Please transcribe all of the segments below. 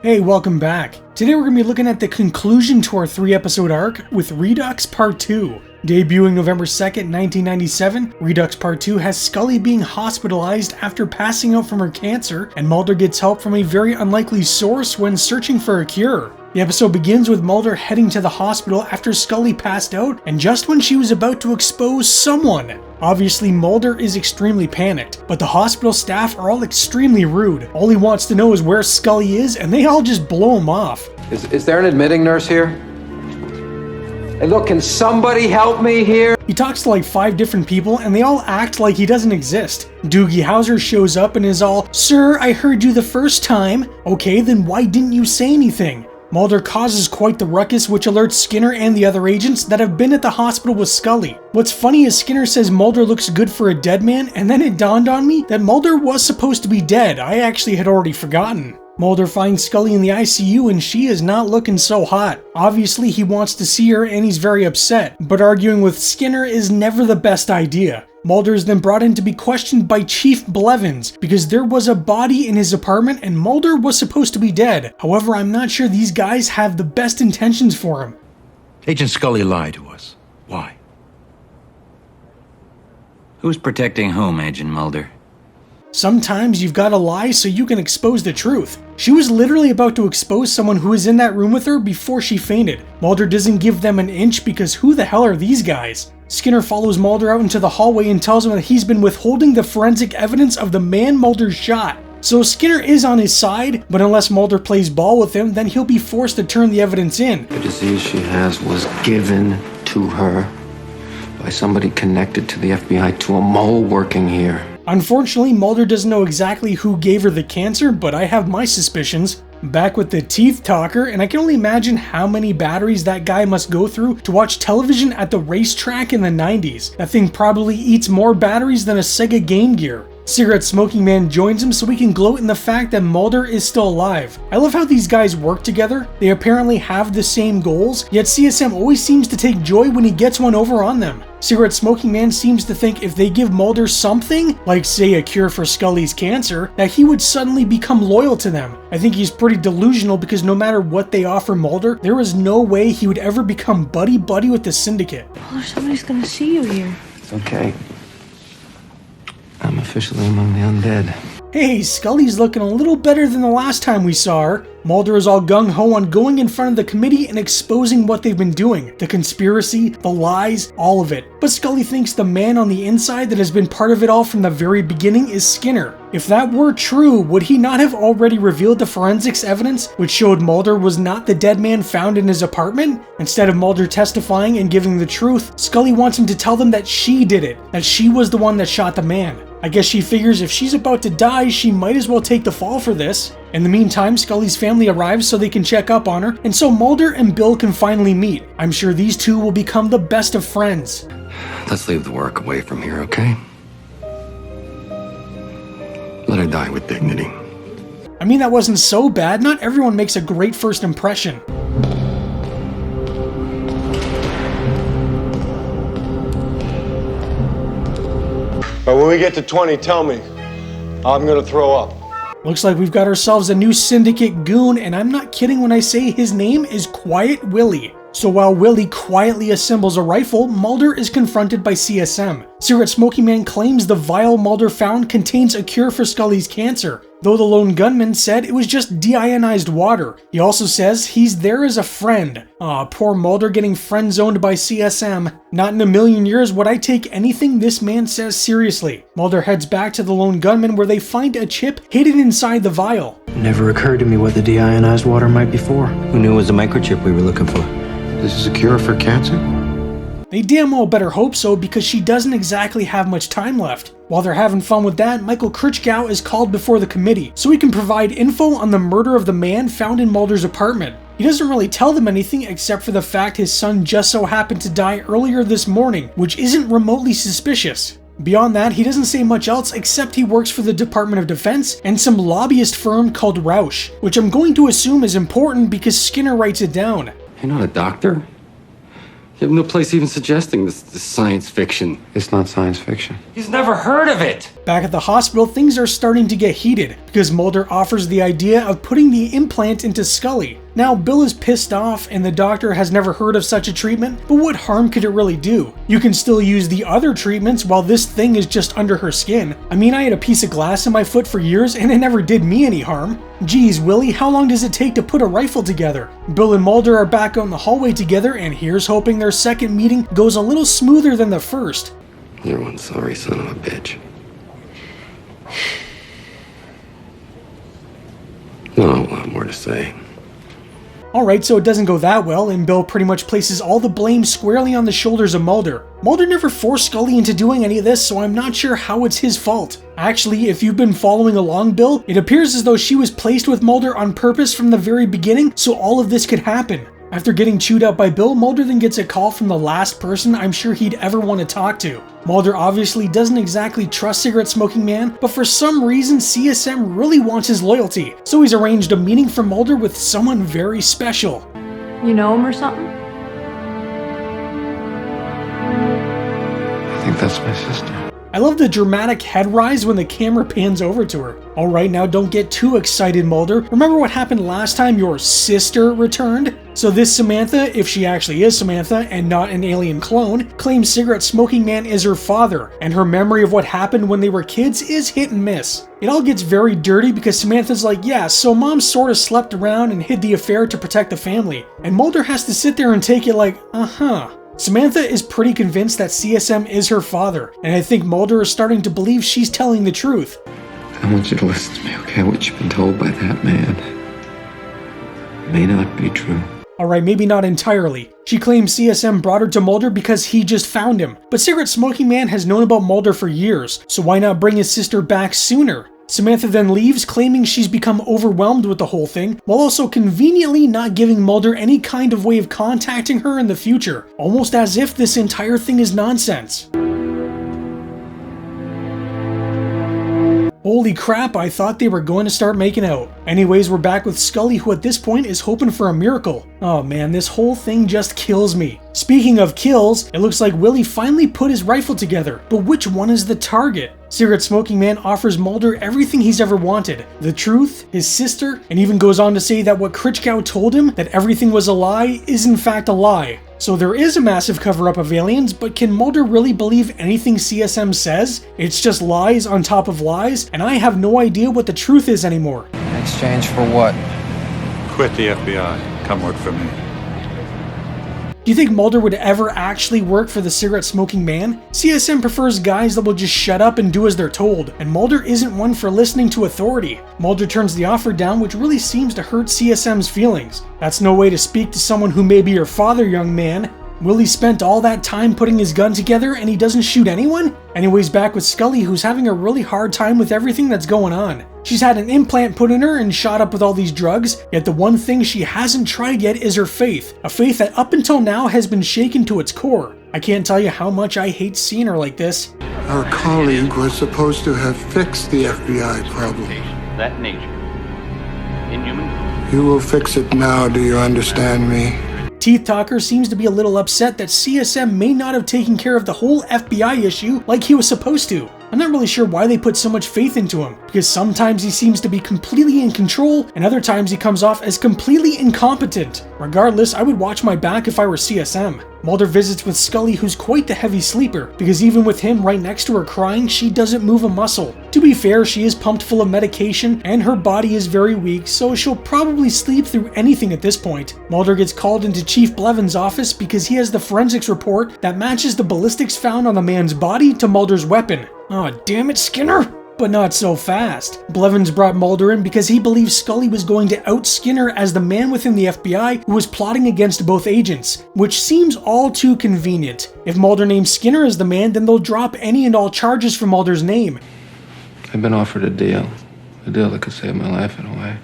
Hey, welcome back. Today we're going to be looking at the conclusion to our 3-episode arc with Redux Part 2. Debuting November 2nd, 1997, Redux Part 2 has Scully being hospitalized after passing out from her cancer, and Mulder gets help from a very unlikely source when searching for a cure. The episode begins with Mulder heading to the hospital after Scully passed out, and just when she was about to expose someone. Obviously, Mulder is extremely panicked, but the hospital staff are all extremely rude. All he wants to know is where Scully is, and they all just blow him off. Is there an admitting nurse here? Hey, look, can somebody help me here? He talks to like 5 different people, and they all act like he doesn't exist. Doogie Howser shows up and is all, "Sir, I heard you the first time." Okay, then why didn't you say anything? Mulder causes quite the ruckus, which alerts Skinner and the other agents that have been at the hospital with Scully. What's funny is Skinner says Mulder looks good for a dead man, and then it dawned on me that Mulder was supposed to be dead. I actually had already forgotten. Mulder finds Scully in the ICU and she is not looking so hot. Obviously he wants to see her and he's very upset, but arguing with Skinner is never the best idea. Mulder is then brought in to be questioned by Chief Blevins because there was a body in his apartment and Mulder was supposed to be dead. However, I'm not sure these guys have the best intentions for him. Agent Scully lied to us. Why? Who's protecting whom, Agent Mulder? Sometimes you've got to lie so you can expose the truth. She was literally about to expose someone who was in that room with her before she fainted. Mulder doesn't give them an inch because who the hell are these guys? Skinner follows Mulder out into the hallway and tells him that he's been withholding the forensic evidence of the man Mulder shot. So Skinner is on his side, but unless Mulder plays ball with him, then he'll be forced to turn the evidence in. The disease she has was given to her by somebody connected to the FBI, to a mole working here. Unfortunately, Mulder doesn't know exactly who gave her the cancer, but I have my suspicions. Back with the teeth talker, and I can only imagine how many batteries that guy must go through to watch television at the racetrack in the 90s. That thing probably eats more batteries than a Sega Game Gear. Cigarette Smoking Man joins him so we can gloat in the fact that Mulder is still alive. I love how these guys work together. They apparently have the same goals, yet CSM always seems to take joy when he gets one over on them. Cigarette Smoking Man seems to think if they give Mulder something, like say a cure for Scully's cancer, that he would suddenly become loyal to them. I think he's pretty delusional because no matter what they offer Mulder, there is no way he would ever become buddy-buddy with the Syndicate. Mulder, somebody's gonna see you here. It's okay. I'm officially among the undead. Hey, Scully's looking a little better than the last time we saw her. Mulder is all gung-ho on going in front of the committee and exposing what they've been doing. The conspiracy, the lies, all of it. But Scully thinks the man on the inside that has been part of it all from the very beginning is Skinner. If that were true, would he not have already revealed the forensics evidence which showed Mulder was not the dead man found in his apartment? Instead of Mulder testifying and giving the truth, Scully wants him to tell them that she did it, that she was the one that shot the man. I guess she figures if she's about to die, she might as well take the fall for this. In the meantime, Scully's family arrives so they can check up on her, and so Mulder and Bill can finally meet. I'm sure these two will become the best of friends. Let's leave the work away from here, okay? Let her die with dignity. I mean, that wasn't so bad. Not everyone makes a great first impression. But when we get to 20, tell me. I'm gonna throw up. Looks like we've got ourselves a new Syndicate goon, and I'm not kidding when I say his name is Quiet Willie. So while Willie quietly assembles a rifle, Mulder is confronted by CSM. Cigarette Smoking Man claims the vial Mulder found contains a cure for Scully's cancer, though the lone gunman said it was just deionized water. He also says he's there as a friend. Aw, poor Mulder getting friend-zoned by CSM. Not in a million years would I take anything this man says seriously. Mulder heads back to the lone gunman where they find a chip hidden inside the vial. Never occurred to me what the deionized water might be for. Who knew it was a microchip we were looking for? This is a cure for cancer? They damn well better hope so because she doesn't exactly have much time left. While they're having fun with that, Michael Krichgau is called before the committee so he can provide info on the murder of the man found in Mulder's apartment. He doesn't really tell them anything except for the fact his son just so happened to die earlier this morning, which isn't remotely suspicious. Beyond that, he doesn't say much else except he works for the Department of Defense and some lobbyist firm called Rausch, which I'm going to assume is important because Skinner writes it down. You're not a doctor? You have no place even suggesting this science fiction. It's not science fiction. He's never heard of it! Back at the hospital, things are starting to get heated because Mulder offers the idea of putting the implant into Scully. Now, Bill is pissed off and the doctor has never heard of such a treatment, but what harm could it really do? You can still use the other treatments while this thing is just under her skin. I mean, I had a piece of glass in my foot for years and it never did me any harm. Geez, Willie, how long does it take to put a rifle together? Bill and Mulder are back out in the hallway together, and here's hoping their second meeting goes a little smoother than the first. You're one sorry son of a bitch. Not a lot more to say. Alright, so it doesn't go that well, and Bill pretty much places all the blame squarely on the shoulders of Mulder. Mulder never forced Scully into doing any of this, so I'm not sure how it's his fault. Actually, if you've been following along, Bill, it appears as though she was placed with Mulder on purpose from the very beginning, so all of this could happen. After getting chewed out by Bill, Mulder then gets a call from the last person I'm sure he'd ever want to talk to. Mulder obviously doesn't exactly trust cigarette smoking man, but for some reason CSM really wants his loyalty, so he's arranged a meeting for Mulder with someone very special. You know him or something? I think that's my sister. I love the dramatic head rise when the camera pans over to her. Alright, now don't get too excited, Mulder. Remember what happened last time your sister returned? So this Samantha, if she actually is Samantha and not an alien clone, claims cigarette smoking man is her father, and her memory of what happened when they were kids is hit and miss. It all gets very dirty because Samantha's like, yeah, so mom sort of slept around and hid the affair to protect the family. And Mulder has to sit there and take it like, uh-huh. Samantha is pretty convinced that CSM is her father, and I think Mulder is starting to believe she's telling the truth. I want you to listen to me, okay? What you've been told by that man may not be true. Alright, maybe not entirely. She claims CSM brought her to Mulder because he just found him, but cigarette smoking man has known about Mulder for years, so why not bring his sister back sooner? Samantha then leaves, claiming she's become overwhelmed with the whole thing, while also conveniently not giving Mulder any kind of way of contacting her in the future, almost as if this entire thing is nonsense. Holy crap, I thought they were going to start making out. Anyways, we're back with Scully, who at this point is hoping for a miracle. Oh man, this whole thing just kills me. Speaking of kills, it looks like Willie finally put his rifle together, but which one is the target? Cigarette smoking man offers Mulder everything he's ever wanted. The truth, his sister, and even goes on to say that what Critchkow told him, that everything was a lie, is in fact a lie. So there is a massive cover-up of aliens, but can Mulder really believe anything CSM says? It's just lies on top of lies, and I have no idea what the truth is anymore. In exchange for what? Quit the FBI. Come work for me. Do you think Mulder would ever actually work for the cigarette smoking man? CSM prefers guys that will just shut up and do as they're told, and Mulder isn't one for listening to authority. Mulder turns the offer down, which really seems to hurt CSM's feelings. That's no way to speak to someone who may be your father, young man. Willie spent all that time putting his gun together and he doesn't shoot anyone? Anyways, back with Scully, who's having a really hard time with everything that's going on. She's had an implant put in her and shot up with all these drugs, yet the one thing she hasn't tried yet is her faith. A faith that up until now has been shaken to its core. I can't tell you how much I hate seeing her like this. Our colleague was supposed to have fixed the FBI problem. That nature. Inhuman? You will fix it now, do you understand me? Teeth Talker seems to be a little upset that CSM may not have taken care of the whole FBI issue like he was supposed to. I'm not really sure why they put so much faith into him, because sometimes he seems to be completely in control, and other times he comes off as completely incompetent. Regardless, I would watch my back if I were CSM. Mulder visits with Scully, who's quite the heavy sleeper, because even with him right next to her crying, she doesn't move a muscle. To be fair, she is pumped full of medication, and her body is very weak, so she'll probably sleep through anything at this point. Mulder gets called into Chief Blevins' office because he has the forensics report that matches the ballistics found on the man's body to Mulder's weapon. Aw, damn it, Skinner! But not so fast. Blevins brought Mulder in because he believes Scully was going to out Skinner as the man within the FBI who was plotting against both agents, which seems all too convenient. If Mulder names Skinner as the man, then they'll drop any and all charges for Mulder's name. I've been offered a deal that could save my life in a way.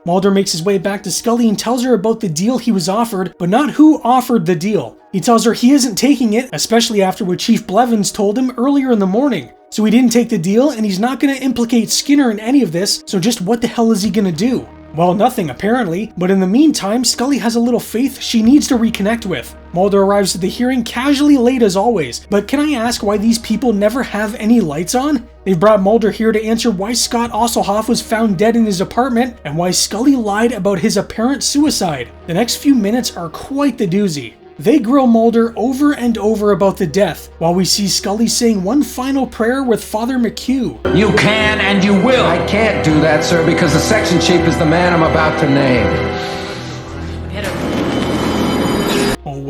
Mulder makes his way back to Scully and tells her about the deal he was offered, but not who offered the deal. He tells her he isn't taking it, especially after what Chief Blevins told him earlier in the morning. So he didn't take the deal, and he's not going to implicate Skinner in any of this, so just what the hell is he going to do? Well, nothing apparently, but in the meantime, Scully has a little faith she needs to reconnect with. Mulder arrives at the hearing casually late as always, but can I ask why these people never have any lights on? They've brought Mulder here to answer why Scott Osselhoff was found dead in his apartment and why Scully lied about his apparent suicide. The next few minutes are quite the doozy. They grill Mulder over and over about the death, while we see Scully saying one final prayer with Father McHugh. You can and you will. I can't do that, sir, because the section chief is the man I'm about to name.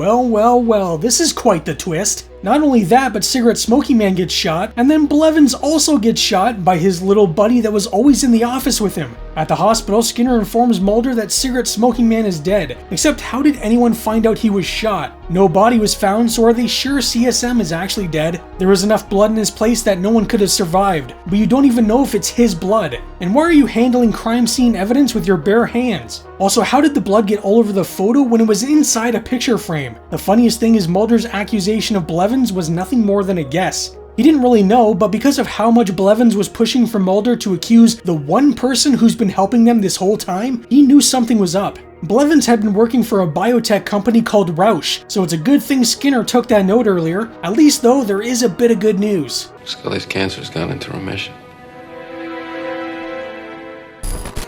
Oh well, this is quite the twist. Not only that, but Cigarette Smoking Man gets shot, and then Blevins also gets shot by his little buddy that was always in the office with him. At the hospital, Skinner informs Mulder that Cigarette Smoking Man is dead. Except how did anyone find out he was shot? No body was found, so are they sure CSM is actually dead? There was enough blood in his place that no one could have survived, but you don't even know if it's his blood. And why are you handling crime scene evidence with your bare hands? Also, how did the blood get all over the photo when it was inside a picture frame? The funniest thing is Mulder's accusation of Blevins was nothing more than a guess. He didn't really know, but because of how much Blevins was pushing for Mulder to accuse the one person who's been helping them this whole time, he knew something was up. Blevins had been working for a biotech company called Rausch, so it's a good thing Skinner took that note earlier. At least though, there is a bit of good news. Scully's cancer's gone into remission.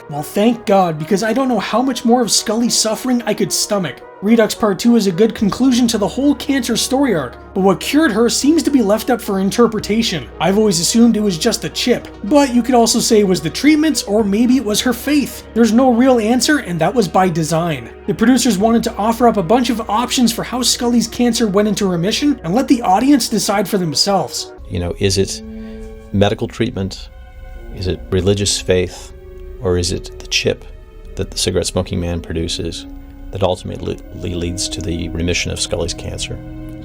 Well, thank God, because I don't know how much more of Scully's suffering I could stomach. Redux Part 2 is a good conclusion to the whole cancer story arc, but what cured her seems to be left up for interpretation. I've always assumed it was just a chip, but you could also say it was the treatments, or maybe it was her faith. There's no real answer, and that was by design. The producers wanted to offer up a bunch of options for how Scully's cancer went into remission, and let the audience decide for themselves. Is it medical treatment? Is it religious faith? Or is it the chip that the Cigarette Smoking Man produces that ultimately leads to the remission of Scully's cancer?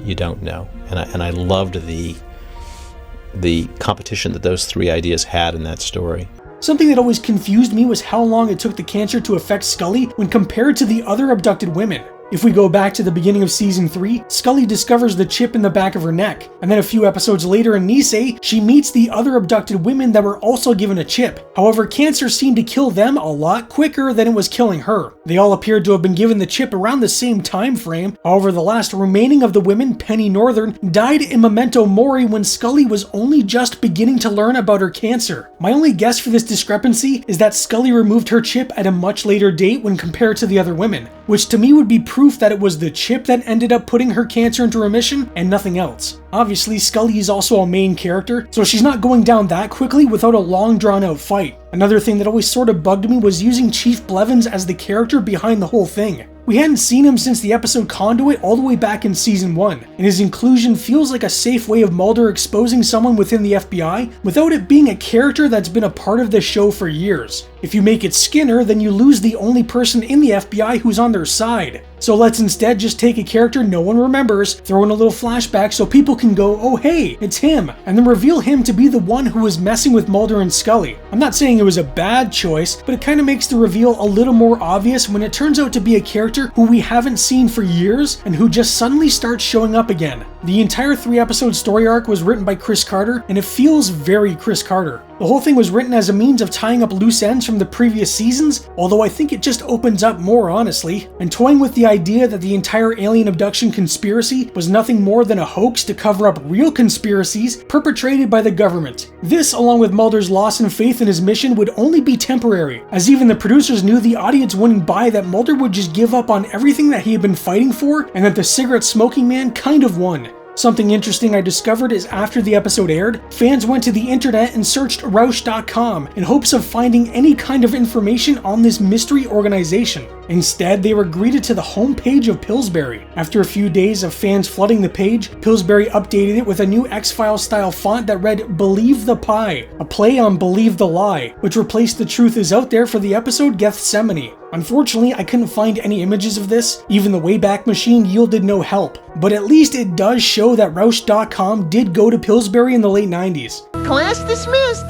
You don't know. And I loved the competition that those three ideas had in that story. Something that always confused me was how long it took the cancer to affect Scully when compared to the other abducted women. If we go back to the beginning of Season 3, Scully discovers the chip in the back of her neck, and then a few episodes later in Nisei, she meets the other abducted women that were also given a chip. However, cancer seemed to kill them a lot quicker than it was killing her. They all appeared to have been given the chip around the same time frame. However, the last remaining of the women, Penny Northern, died in memento mori when Scully was only just beginning to learn about her cancer. My only guess for this discrepancy is that Scully removed her chip at a much later date when compared to the other women, which to me would be proof that it was the chip that ended up putting her cancer into remission and nothing else. Obviously, Scully is also a main character, so she's not going down that quickly without a long drawn out fight. Another thing that always sort of bugged me was using Chief Blevins as the character behind the whole thing. We hadn't seen him since the episode Conduit all the way back in Season 1, and his inclusion feels like a safe way of Mulder exposing someone within the FBI without it being a character that's been a part of the show for years. If you make it Skinner, then you lose the only person in the FBI who's on their side. So let's instead just take a character no one remembers, throw in a little flashback so people can go, oh hey, it's him, and then reveal him to be the one who was messing with Mulder and Scully. I'm not saying it was a bad choice, but it kind of makes the reveal a little more obvious when it turns out to be a character who we haven't seen for years and who just suddenly starts showing up again. The entire 3-episode story arc was written by Chris Carter, and it feels very Chris Carter. The whole thing was written as a means of tying up loose ends from the previous seasons, although I think it just opens up more honestly, and toying with the idea that the entire alien abduction conspiracy was nothing more than a hoax to cover up real conspiracies perpetrated by the government. This, along with Mulder's loss in faith in his mission, would only be temporary, as even the producers knew the audience wouldn't buy that Mulder would just give up on everything that he had been fighting for, and that the Cigarette Smoking Man kind of won. Something interesting I discovered is after the episode aired, fans went to the internet and searched Rausch.com in hopes of finding any kind of information on this mystery organization. Instead, they were greeted to the homepage of Pillsbury. After a few days of fans flooding the page, Pillsbury updated it with a new X-Files style font that read Believe the Pie, a play on Believe the Lie, which replaced The Truth Is Out There for the episode Gethsemane. Unfortunately, I couldn't find any images of this, even the Wayback Machine yielded no help, but at least it does show that Rausch.com did go to Pillsbury in the late 90s. Class dismissed!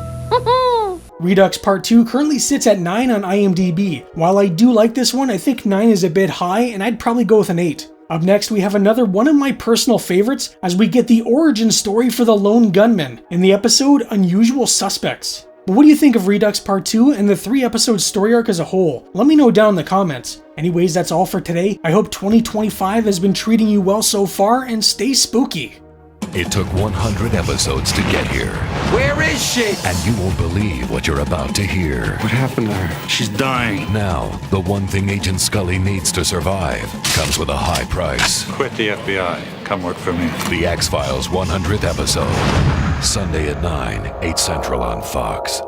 Redux Part 2 currently sits at 9 on IMDb. While I do like this one, I think 9 is a bit high, and I'd probably go with an 8. Up next, we have another one of my personal favorites as we get the origin story for the lone gunman in the episode Unusual Suspects. But what do you think of Redux Part 2 and the 3-episode story arc as a whole? Let me know down in the comments. Anyways, that's all for today. I hope 2025 has been treating you well so far, and stay spooky. It took 100 episodes to get here. Where is she? And you won't believe what you're about to hear. What happened to her? She's dying. Now, the one thing Agent Scully needs to survive comes with a high price. Quit the FBI. Come work for me. The X-Files 100th episode. Sunday at 9, 8 Central on Fox.